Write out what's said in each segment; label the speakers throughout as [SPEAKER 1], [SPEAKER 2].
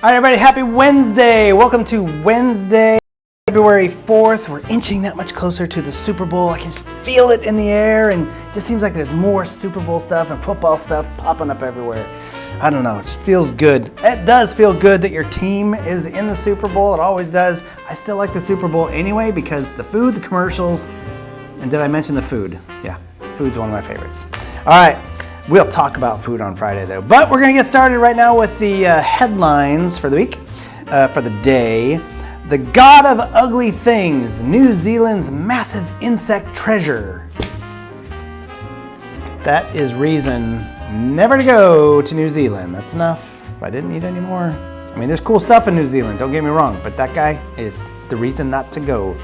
[SPEAKER 1] All right, everybody, happy Wednesday. Welcome to Wednesday, February 4th. We're inching that much closer to the Super Bowl. I can just feel it in the air, and it just seems like there's more Super Bowl stuff and football stuff popping up everywhere. I don't know, it just feels good. It does feel good that your team is in the Super Bowl. It always does. I still like the Super Bowl anyway because the food, the commercials, and did I mention the food? Yeah, food's one of my favorites. All right. We'll talk about food on Friday, though. But we're going to get started right now with the headlines for the week, for the day. The God of Ugly Things, New Zealand's massive insect treasure. That is reason never to go to New Zealand. That's enough. I didn't need any more. I mean, there's cool stuff in New Zealand, don't get me wrong, but that guy is the reason not to go.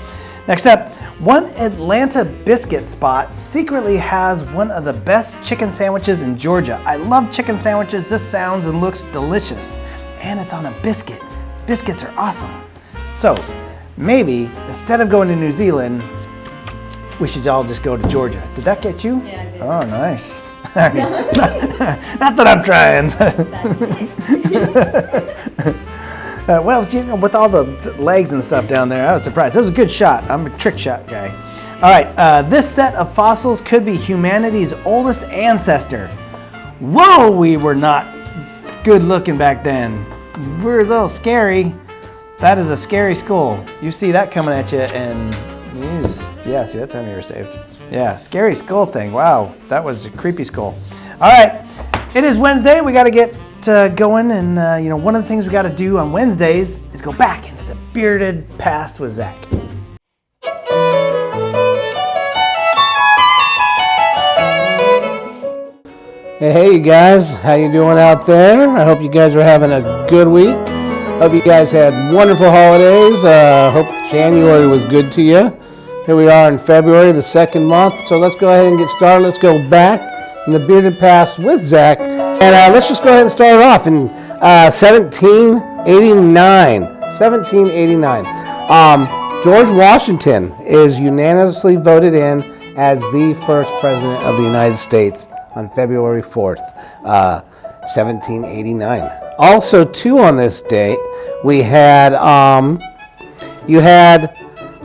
[SPEAKER 1] Next up, one Atlanta biscuit spot secretly has one of the best chicken sandwiches in Georgia. I love chicken sandwiches. This sounds and looks delicious. And it's on a biscuit. Biscuits are awesome. So maybe instead of going to New Zealand, we should all just go to Georgia. Did that get you?
[SPEAKER 2] Yeah, I did.
[SPEAKER 1] Oh, nice. Not that I'm trying. Well, you know, with all the legs and stuff down there, I was surprised. That was a good shot. I'm a trick shot guy. All right, this set of fossils could be humanity's oldest ancestor. Whoa, we were not good looking back then. We were a little scary. That is a scary skull. You see that coming at you, and yeah, see that time you were saved. Yeah, scary skull thing. Wow, that was a creepy skull. All right, it is Wednesday. We got to get going, and one of the things we got to do on Wednesdays is go back into the bearded past with Zach.
[SPEAKER 3] Hey you guys, how you doing out there? I hope you guys are having a good week. Hope you guys had wonderful holidays. Hope January was good to you. Here we are in February, the second month, so let's go ahead and get started. Let's go back in the bearded past with Zach. And let's just go ahead and start off in 1789. 1789. George Washington is unanimously voted in as the first president of the United States on February 4th, 1789. Also, too, on this date, we had,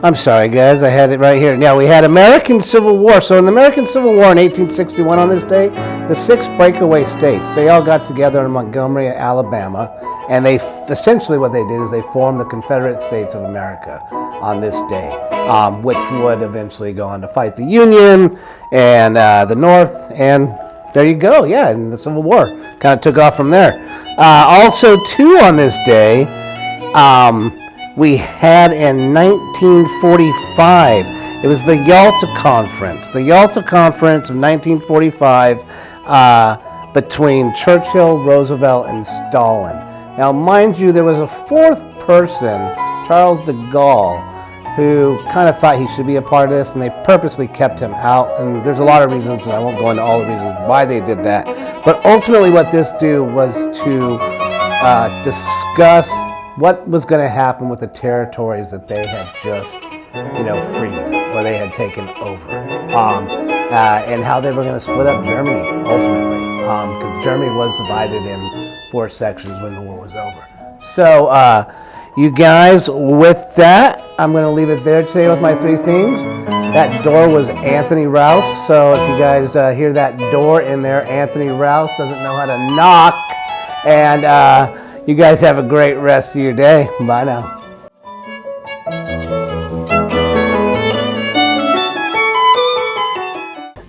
[SPEAKER 3] I'm sorry, guys, I had it right here. Now, we had American Civil War. So in the American Civil War in 1861 on this day, the 6 breakaway states, they all got together in Montgomery, Alabama, and they essentially what they did is they formed the Confederate States of America on this day, which would eventually go on to fight the Union and the North, and there you go, yeah, and the Civil War kind of took off from there. Also, too, on this day, we had in 1945, it was the Yalta Conference. The Yalta Conference of 1945 between Churchill, Roosevelt, and Stalin. Now, mind you, there was a fourth person, Charles de Gaulle, who kind of thought he should be a part of this, and they purposely kept him out. And there's a lot of reasons, and I won't go into all the reasons why they did that. But ultimately what this did was to discuss what was going to happen with the territories that they had just, freed, or they had taken over, and how they were going to split up Germany ultimately, because Germany was divided in 4 sections when the war was over. So, you guys, with that, I'm going to leave it there today with my 3 things. That door was Anthony Rouse, so if you guys hear that door in there, Anthony Rouse doesn't know how to knock, and you guys have a great rest of your day. Bye now.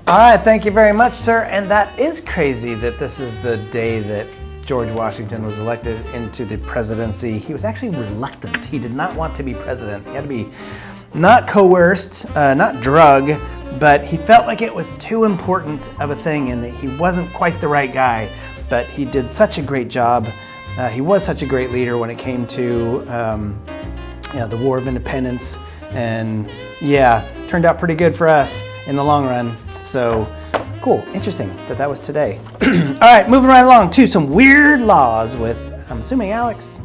[SPEAKER 1] All right, thank you very much, sir. And that is crazy that this is the day that George Washington was elected into the presidency. He was actually reluctant. He did not want to be president. He had to be not coerced, not drug, but he felt like it was too important of a thing and that he wasn't quite the right guy. But he did such a great job. He was such a great leader when it came to the War of Independence. And yeah, turned out pretty good for us in the long run. So cool, interesting that was today. All right, moving right along to some weird laws with, I'm assuming, Alex.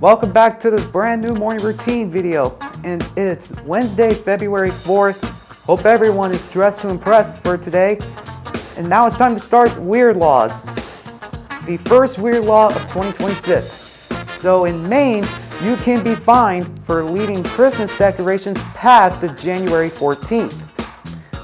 [SPEAKER 4] Welcome back to this brand new morning routine video, and it's Wednesday, February 4th. Hope everyone is dressed to impress for today. And now it's time to start Weird Laws. The first Weird Law of 2026. So in Maine, you can be fined for leaving Christmas decorations past January 14th.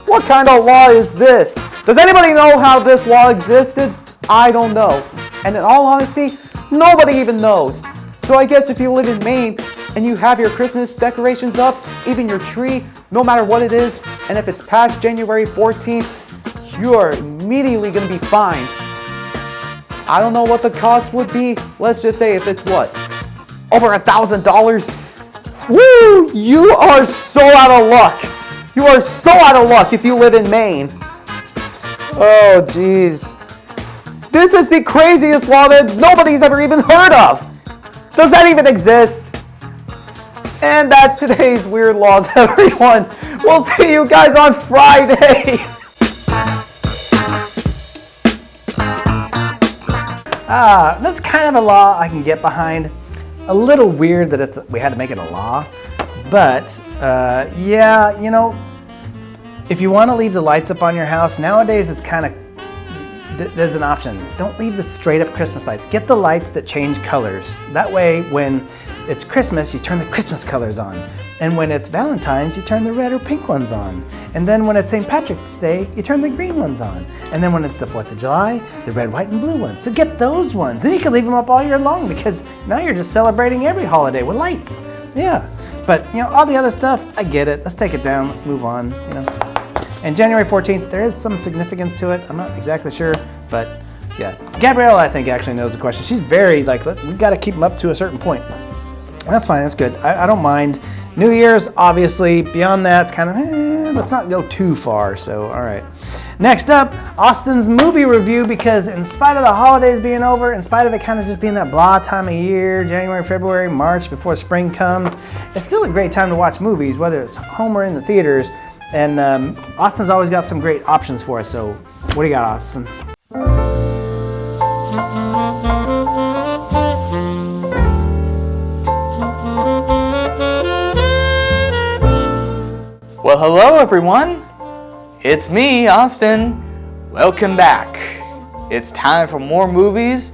[SPEAKER 4] What kind of law is this? Does anybody know how this law existed? I don't know. And in all honesty, nobody even knows. So I guess if you live in Maine and you have your Christmas decorations up, even your tree, no matter what it is, and if it's past January 14th, you are immediately going to be fined. I don't know what the cost would be. Let's just say if it's what? Over $1,000? Woo! You are so out of luck. You are so out of luck if you live in Maine. Oh, jeez. This is the craziest law that nobody's ever even heard of. Does that even exist? And that's today's Weird Laws, everyone. We'll see you guys on Friday.
[SPEAKER 1] That's kind of a law I can get behind. A little weird that we had to make it a law. But, yeah, you know, if you want to leave the lights up on your house, nowadays it's kind of, there's an option. Don't leave the straight up Christmas lights. Get the lights that change colors. That way, when it's Christmas, you turn the Christmas colors on. And when it's Valentine's, you turn the red or pink ones on. And then when it's St. Patrick's Day, you turn the green ones on. And then when it's the 4th of July, the red, white, and blue ones. So get those ones. And you can leave them up all year long because now you're just celebrating every holiday with lights. Yeah. But, you know, all the other stuff, I get it. Let's take it down. Let's move on, you know. And January 14th, there is some significance to it. I'm not exactly sure, but yeah. Gabrielle, I think, actually knows the question. She's very, like, we've got to keep them up to a certain point. And that's fine. That's good. I don't mind. New Year's, obviously. Beyond that, it's kind of, let's not go too far. So, all right. Next up, Austin's movie review, because in spite of the holidays being over, in spite of it kind of just being that blah time of year, January, February, March, before spring comes, it's still a great time to watch movies, whether it's home or in the theaters. And Austin's always got some great options for us. So what do you got, Austin?
[SPEAKER 2] Well, hello everyone. It's me, Austin. Welcome back. It's time for more movies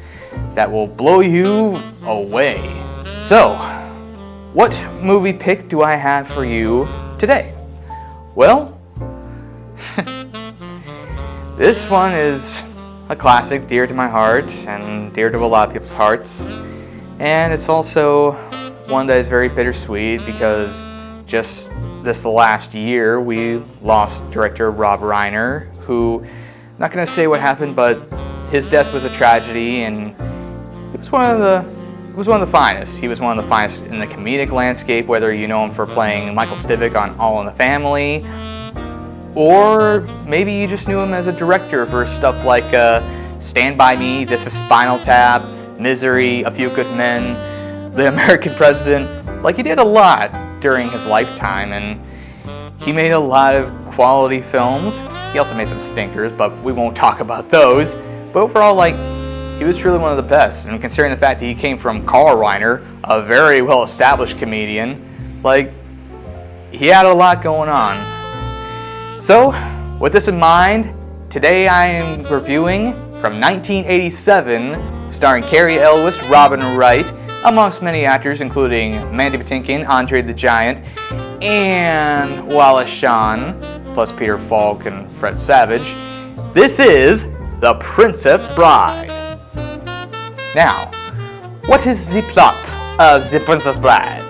[SPEAKER 2] that will blow you away. So, what movie pick do I have for you today? Well, this one is a classic dear to my heart and dear to a lot of people's hearts. And it's also one that is very bittersweet because just this last year we lost director Rob Reiner, who, I'm not going to say what happened, but his death was a tragedy, and he was one of the finest. He was one of the finest in the comedic landscape, whether you know him for playing Michael Stivic on All in the Family, or maybe you just knew him as a director for stuff like Stand By Me, This Is Spinal Tap, Misery, A Few Good Men, The American President. Like, he did a lot during his lifetime, and he made a lot of quality films. He also made some stinkers, but we won't talk about those. But overall, like, he was truly one of the best. And considering the fact that he came from Carl Reiner, a very well-established comedian, like, he had a lot going on. So, with this in mind, today I am reviewing from 1987, starring Cary Elwes, Robin Wright, amongst many actors including Mandy Patinkin, Andre the Giant, and Wallace Shawn, plus Peter Falk and Fred Savage. This is The Princess Bride. Now, what is the plot of The Princess Bride?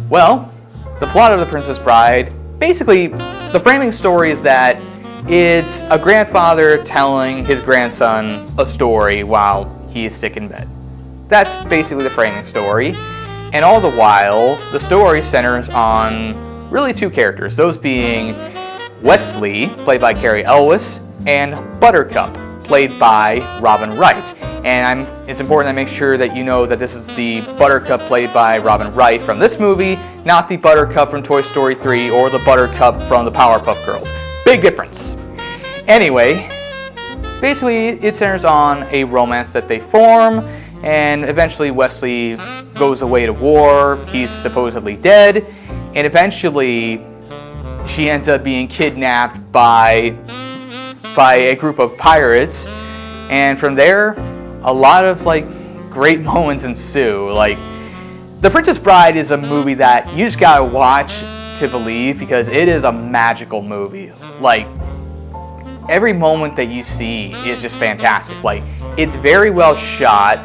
[SPEAKER 2] Well, the plot of The Princess Bride, basically, the framing story is that it's a grandfather telling his grandson a story while he is sick in bed. That's basically the framing story. And all the while, the story centers on really two characters, those being Wesley, played by Cary Elwes, and Buttercup, played by Robin Wright. And it's important to make sure that you know that this is the Buttercup played by Robin Wright from this movie, not the Buttercup from Toy Story 3 or the Buttercup from the Powerpuff Girls. Big difference. Anyway, basically it centers on a romance that they form, and eventually Wesley goes away to war. He's supposedly dead, and eventually she ends up being kidnapped by by a group of pirates, and from there, a lot of like great moments ensue. Like, The Princess Bride is a movie that you just gotta watch to believe, because it is a magical movie. Like, every moment that you see is just fantastic. Like, it's very well shot.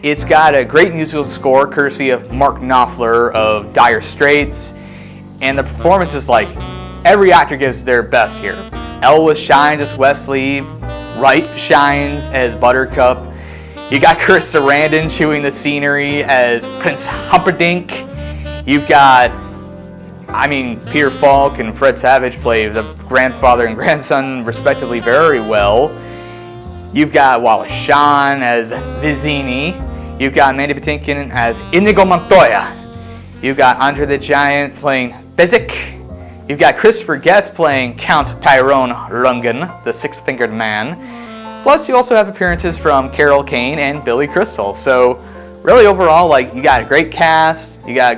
[SPEAKER 2] It's got a great musical score courtesy of Mark Knopfler of Dire Straits, and the performance is like every actor gives their best here. Elwes shines as Wesley, Wright shines as Buttercup. You got Chris Sarandon chewing the scenery as Prince Humperdinck. You've got, Peter Falk and Fred Savage play the grandfather and grandson respectively very well. You've got Wallace Shawn as Vizzini. You've got Mandy Patinkin as Inigo Montoya. You've got Andre the Giant playing Bezic. You've got Christopher Guest playing Count Tyrone Lungen, the six-fingered man. Plus, you also have appearances from Carol Kane and Billy Crystal. So, really overall, like, you got a great cast. You got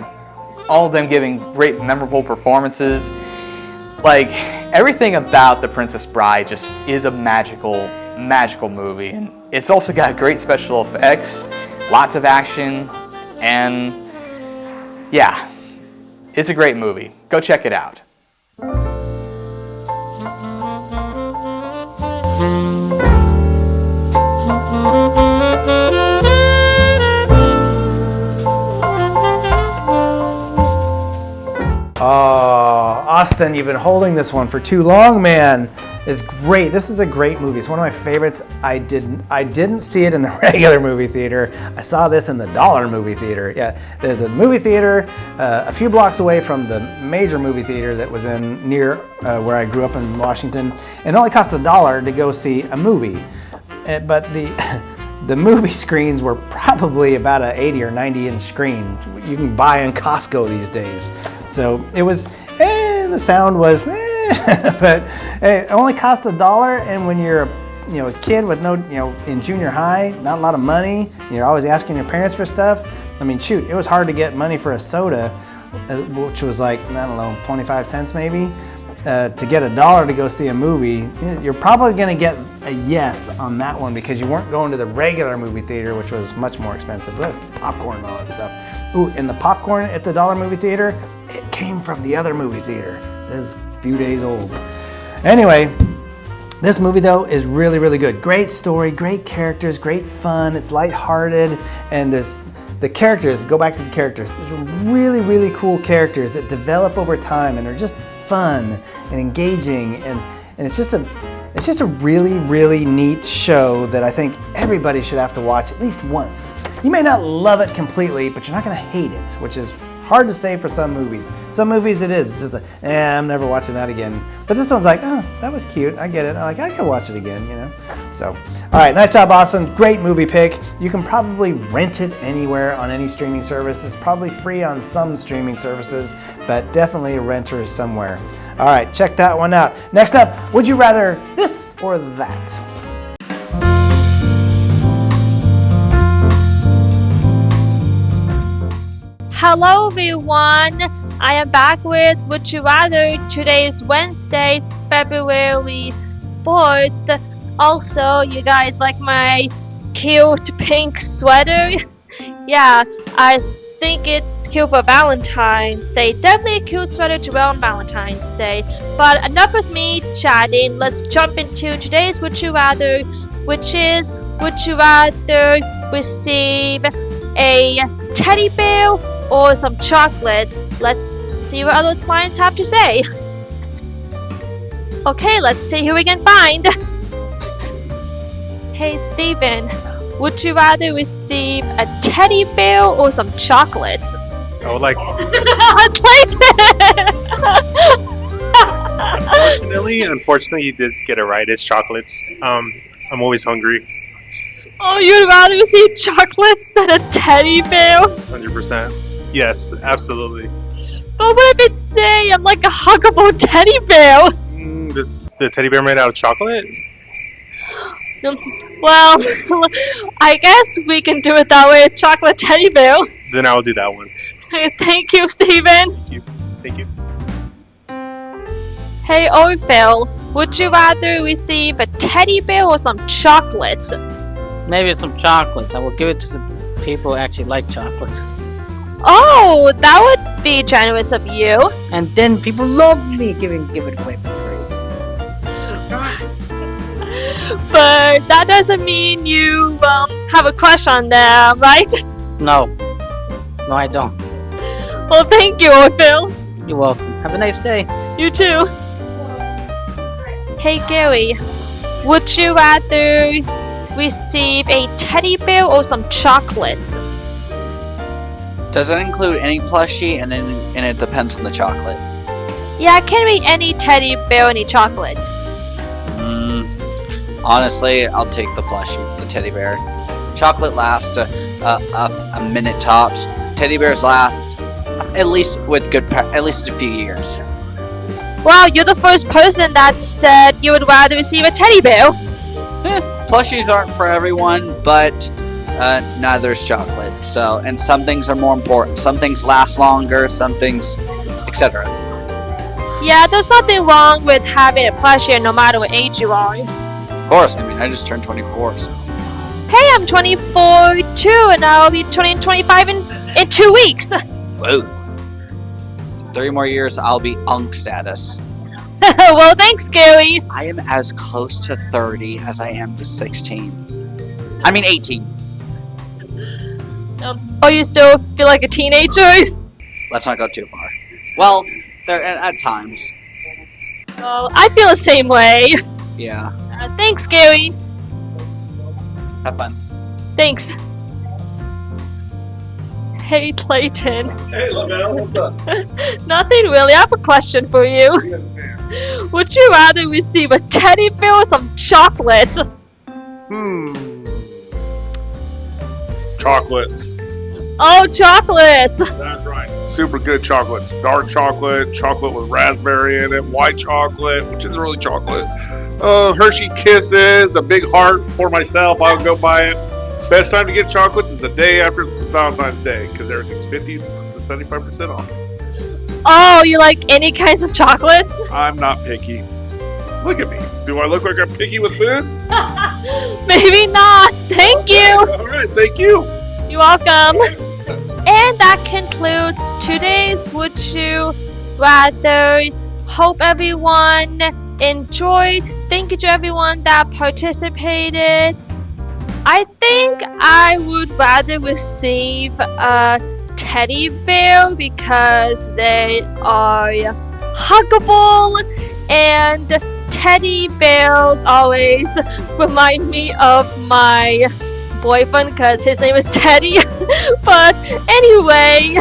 [SPEAKER 2] all of them giving great, memorable performances. Like, everything about The Princess Bride just is a magical movie. And it's also got great special effects, lots of action, and yeah, it's a great movie. Go check it out.
[SPEAKER 1] Oh, Austin, you've been holding this one for too long, man. It's great. This is a great movie. It's one of my favorites. I didn't see it in the regular movie theater. I saw this in the dollar movie theater. Yeah, there's a movie theater a few blocks away from the major movie theater that was in near where I grew up in Washington. And it only cost $1 to go see a movie. But the movie screens were probably about an 80 or 90 inch screen you can buy in Costco these days. So it was, the sound was, but it only cost $1. And when you're a kid with no, in junior high, not a lot of money, you're always asking your parents for stuff. I mean, shoot, it was hard to get money for a soda, which was like, 25 cents maybe. To get $1 to go see a movie, you're probably going to get a yes on that one because you weren't going to the regular movie theater, which was much more expensive with popcorn and all that stuff. Ooh, and the popcorn at the dollar movie theater, it came from the other movie theater. It was a few days old. Anyway, this movie though is really, really good. Great story, great characters, great fun. It's lighthearted, and the characters, go back to the characters. There's really, really cool characters that develop over time and are just fun and engaging, and it's just a really, really neat show that I think everybody should have to watch at least once. You may not love it completely, but you're not going to hate it, which is hard to say for some movies. Some movies it is. It's just I'm never watching that again. But this one's like, oh, that was cute. I get it. I can watch it again, So, all right, nice job, Austin. Great movie pick. You can probably rent it anywhere on any streaming service. It's probably free on some streaming services, but definitely renters somewhere. All right, check that one out. Next up, would you rather this or that?
[SPEAKER 5] Hello everyone, I am back with Would You Rather. Today is Wednesday, February 4th. Also, you guys like my cute pink sweater? Yeah, I think it's cute for Valentine's Day. Definitely a cute sweater to wear on Valentine's Day. But enough with me chatting, let's jump into today's Would You Rather, which is, would you rather receive a teddy bear or some chocolates? Let's see what other clients have to say. Okay, let's see who we can find. Hey Steven, would you rather receive a teddy bear or some chocolates?
[SPEAKER 6] I would like. Unfortunately, you did get it right. It's chocolates. I'm always hungry.
[SPEAKER 5] Oh, you'd rather receive chocolates than a teddy bear?
[SPEAKER 6] 100%. Yes, absolutely.
[SPEAKER 5] But what if it's say I'm like a huggable teddy bear?
[SPEAKER 6] Is the teddy bear made out of chocolate?
[SPEAKER 5] Well, I guess we can do it that way. A chocolate teddy bear.
[SPEAKER 6] Then I'll do that one.
[SPEAKER 5] Thank you, Steven.
[SPEAKER 6] Thank you.
[SPEAKER 5] Hey, Orville, Would you rather receive a teddy bear or some chocolates?
[SPEAKER 7] Maybe some chocolates. I will give it to some people who actually like chocolates.
[SPEAKER 5] Oh, that would be generous of you.
[SPEAKER 7] And then people love me give it away for free.
[SPEAKER 5] But that doesn't mean you have a crush on them, right?
[SPEAKER 7] No. No, I don't.
[SPEAKER 5] Well, thank you, Orville.
[SPEAKER 7] You're welcome. Have a nice day.
[SPEAKER 5] You too. Hey, Gary. Would you rather receive a teddy bear or some chocolates?
[SPEAKER 8] Does it include any plushie, and it depends on the chocolate?
[SPEAKER 5] Yeah, it can be any teddy bear, any chocolate.
[SPEAKER 8] Honestly, I'll take the plushie, the teddy bear. Chocolate lasts a minute tops. Teddy bears last at least at least a few years.
[SPEAKER 5] Wow, you're the first person that said you would rather receive a teddy bear.
[SPEAKER 8] Plushies aren't for everyone, but neither is chocolate. So, and some things are more important. Some things last longer. Some things, etc.
[SPEAKER 5] Yeah, there's nothing wrong with having a plushie no matter what age you are.
[SPEAKER 8] Of course, I mean, I just turned 24, so.
[SPEAKER 5] Hey, I'm 24 too, and I'll be turning 25 in 2 weeks.
[SPEAKER 8] Whoa. 3 more years, I'll be unk status.
[SPEAKER 5] Well, thanks, Gary.
[SPEAKER 8] I am as close to 30 as I am to 16. I mean 18.
[SPEAKER 5] Oh, you still feel like a teenager?
[SPEAKER 8] Let's not go too far. Well, there at times.
[SPEAKER 5] Well, I feel the same way.
[SPEAKER 8] Yeah.
[SPEAKER 5] Thanks, Gary.
[SPEAKER 8] Have fun.
[SPEAKER 5] Thanks. Hey, Clayton.
[SPEAKER 9] Hey, Lavelle, what's up?
[SPEAKER 5] Nothing really. I have a question for you.
[SPEAKER 9] Yes, ma'am.
[SPEAKER 5] Would you rather receive a teddy bear or some chocolates?
[SPEAKER 9] Chocolates.
[SPEAKER 5] Oh, chocolates.
[SPEAKER 9] That's right. Super good chocolates. Dark chocolate, chocolate with raspberry in it, white chocolate, which isn't really chocolate. Hershey Kisses, a big heart for myself. I'll go buy it. Best time to get chocolates is the day after Valentine's Day because everything's 50 to 75% off.
[SPEAKER 5] Oh, you like any kinds of chocolate?
[SPEAKER 9] I'm not picky. Look at me. Do I look like I'm picky with food?
[SPEAKER 5] Maybe not. Thank you.
[SPEAKER 9] All right, thank you.
[SPEAKER 5] You're welcome. And that concludes today's Would You Rather. Hope everyone enjoyed. Thank you to everyone that participated. I think I would rather receive a teddy bear because they are huggable, and teddy bears always remind me of my boyfriend because his name is Teddy. But anyway,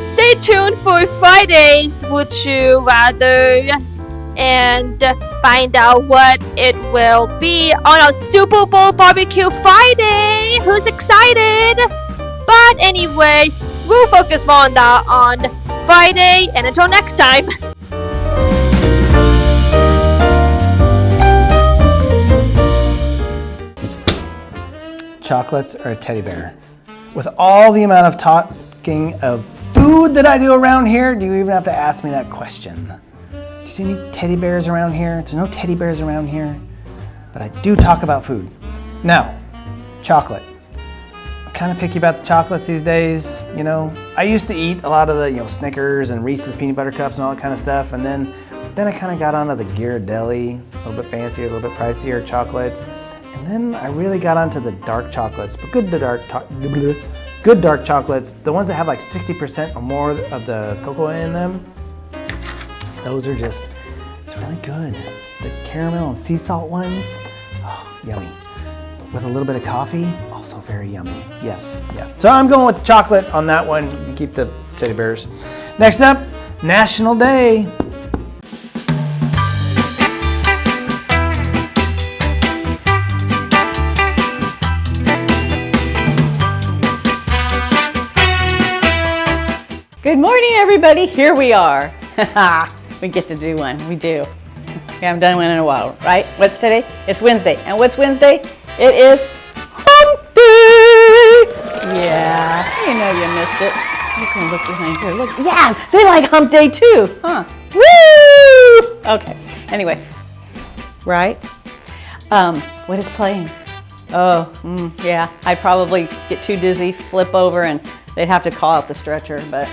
[SPEAKER 5] stay tuned for Friday's Would You Rather and find out what it will be on our Super Bowl Barbecue Friday. Who's excited? But anyway, we'll focus more on that on Friday, and until next time.
[SPEAKER 1] Chocolates or a teddy bear? With all the amount of talking of food that I do around here, do you even have to ask me that question? Do you see any teddy bears around here? There's no teddy bears around here, but I do talk about food. Now, chocolate. I'm kind of picky about the chocolates these days, you know. I used to eat a lot of the, Snickers and Reese's peanut butter cups and all that kind of stuff, and then I kind of got onto the Ghirardelli, a little bit fancier, a little bit pricier chocolates. And then I really got onto the dark chocolates, but good dark chocolates, the ones that have like 60% or more of the cocoa in them. Those are just, it's really good. The caramel and sea salt ones, oh, yummy. With a little bit of coffee, also very yummy. Yes, yeah. So I'm going with the chocolate on that one. You keep the teddy bears. Next up, National Day.
[SPEAKER 10] Good morning, everybody. Here we are. We get to do one. We do. We haven't done one in a while, right? What's today? It's Wednesday. And what's Wednesday? It is Hump Day. Yeah, you know you missed it. You can look behind here. Look. Yeah, they like Hump Day too, huh? Woo! Okay. Anyway, right? What is playing? Oh, yeah, I'd probably get too dizzy, flip over, and they'd have to call out the stretcher, but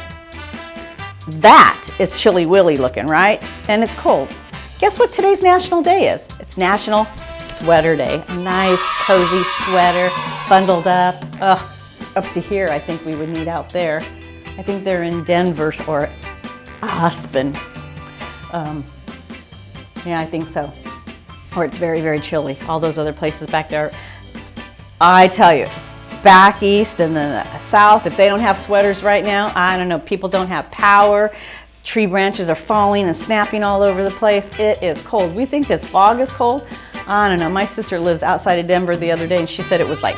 [SPEAKER 10] that is Chilly Willy looking, right? And it's cold. Guess what today's National Day is? It's National Sweater Day. A nice, cozy sweater, bundled up. Up to here, I think we would need out there. I think they're in Denver or Aspen. Yeah, I think so. Or it's very, very chilly. All those other places back there. I tell you, back east and the south, if they don't have sweaters right now, I don't know, people don't have power. Tree branches are falling and snapping all over the place. It is cold. We think this fog is cold. I don't know. My sister lives outside of Denver the other day, and she said it was like,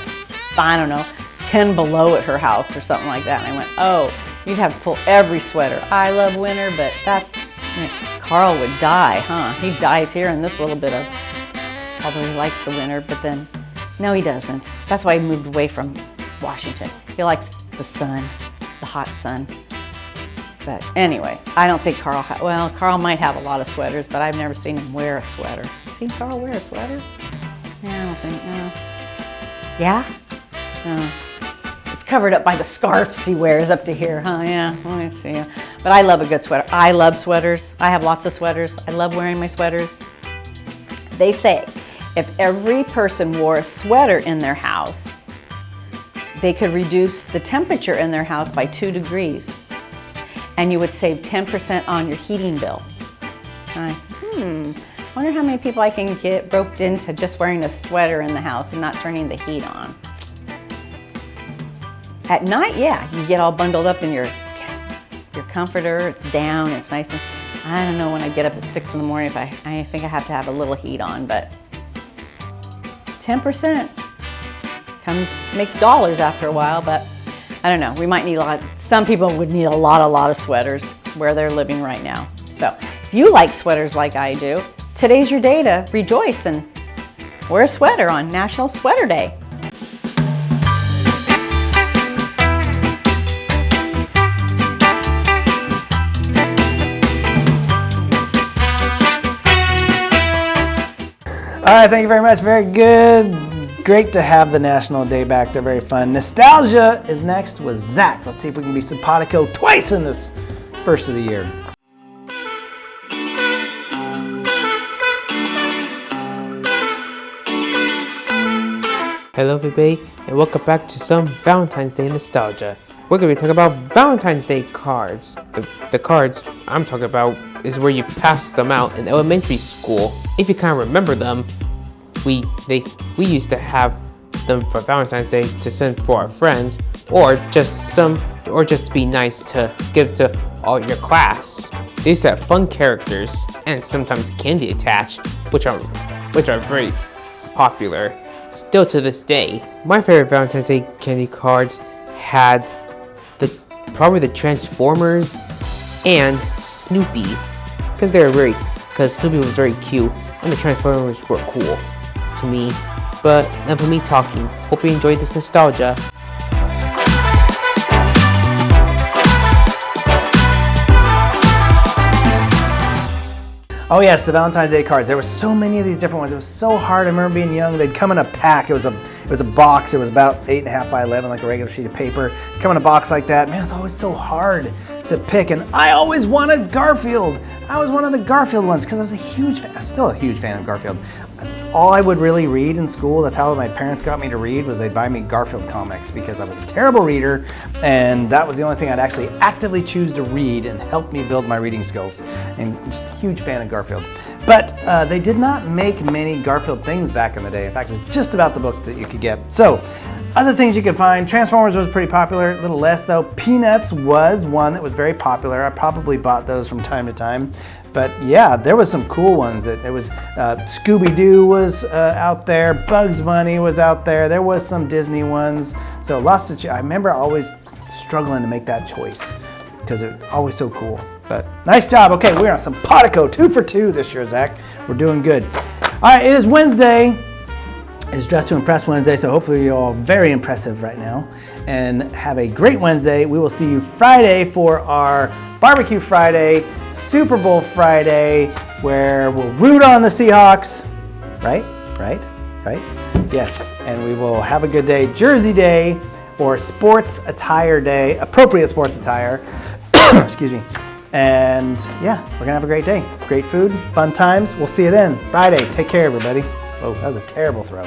[SPEAKER 10] I don't know, 10 below at her house or something like that. And I went, oh, you'd have to pull every sweater. I love winter, but Carl would die, huh? He dies here in this little bit of, although he likes the winter, but then, no, he doesn't. That's why he moved away from Washington. He likes the sun, the hot sun. But anyway, I don't think Carl, Carl might have a lot of sweaters, but I've never seen him wear a sweater. You seen Carl wear a sweater? Yeah, I don't think, no. Yeah? No. It's covered up by the scarves he wears up to here, huh? Yeah, let me see. But I love a good sweater. I love sweaters. I have lots of sweaters. I love wearing my sweaters. They say if every person wore a sweater in their house, they could reduce the temperature in their house by 2 degrees. And you would save 10% on your heating bill. Wonder how many people I can get roped into just wearing a sweater in the house and not turning the heat on. At night, yeah, you get all bundled up in your comforter, it's down, it's nice. And I don't know when I get up at 6 in the morning if I think I have to have a little heat on, but 10% makes dollars after a while, but I don't know, we might need a lot. Some people would need a lot of sweaters where they're living right now. So if you like sweaters like I do, today's your day to rejoice and wear a sweater on National Sweater Day.
[SPEAKER 1] All right, thank you very much. Very good. Great to have the National Day back. They're very fun. Nostalgia is next with Zach. Let's see if we can be simpatico twice in this first of the year.
[SPEAKER 11] Hello everybody, and welcome back to some Valentine's Day nostalgia. We're going to be talking about Valentine's Day cards. The cards I'm talking about is where you pass them out in elementary school. If you kind of remember them, we used to have them for Valentine's Day to send for our friends, or just to be nice to give to all your class. They used to have fun characters and sometimes candy attached, which are very popular still to this day. My favorite Valentine's Day candy cards had probably the Transformers and Snoopy, because Snoopy was very cute and the Transformers were cool to me. But enough of me talking. Hope you enjoyed this nostalgia.
[SPEAKER 1] Oh yes, the Valentine's Day cards. There were so many of these different ones. It was so hard. I remember being young. They'd come in a pack. It was a box. It was about 8.5 by 11, like a regular sheet of paper. Come in a box like that. Man, it's always so hard to pick. And I always wanted Garfield. I was one of the Garfield ones because I was a huge fan. I'm still a huge fan of Garfield. That's all I would really read in school. That's how my parents got me to read, was they'd buy me Garfield comics because I was a terrible reader, and that was the only thing I'd actually actively choose to read and help me build my reading skills. And just a huge fan of Garfield. But they did not make many Garfield things back in the day. In fact, it was just about the book that you could get. So, other things you could find, Transformers was pretty popular, a little less though. Peanuts was one that was very popular. I probably bought those from time to time. But yeah, there was some cool ones. It was Scooby-Doo was out there, Bugs Bunny was out there. There was some Disney ones. So lots of, I remember always struggling to make that choice because it was always so cool. But nice job. Okay, we're on some Simpatico, 2 for 2 this year, Zach. We're doing good. All right, it is Wednesday. It's Dress to Impress Wednesday, so hopefully you're all very impressive right now. And have a great Wednesday. We will see you Friday for our Barbecue Friday, Super Bowl Friday, where we'll root on the Seahawks right? Yes, and we will have a good day. Jersey Day or sports attire day, appropriate sports attire. Excuse me. And yeah, we're gonna have a great day. Great food, fun times. We'll see you then. Friday. Take care, everybody. Oh, that was a terrible throw.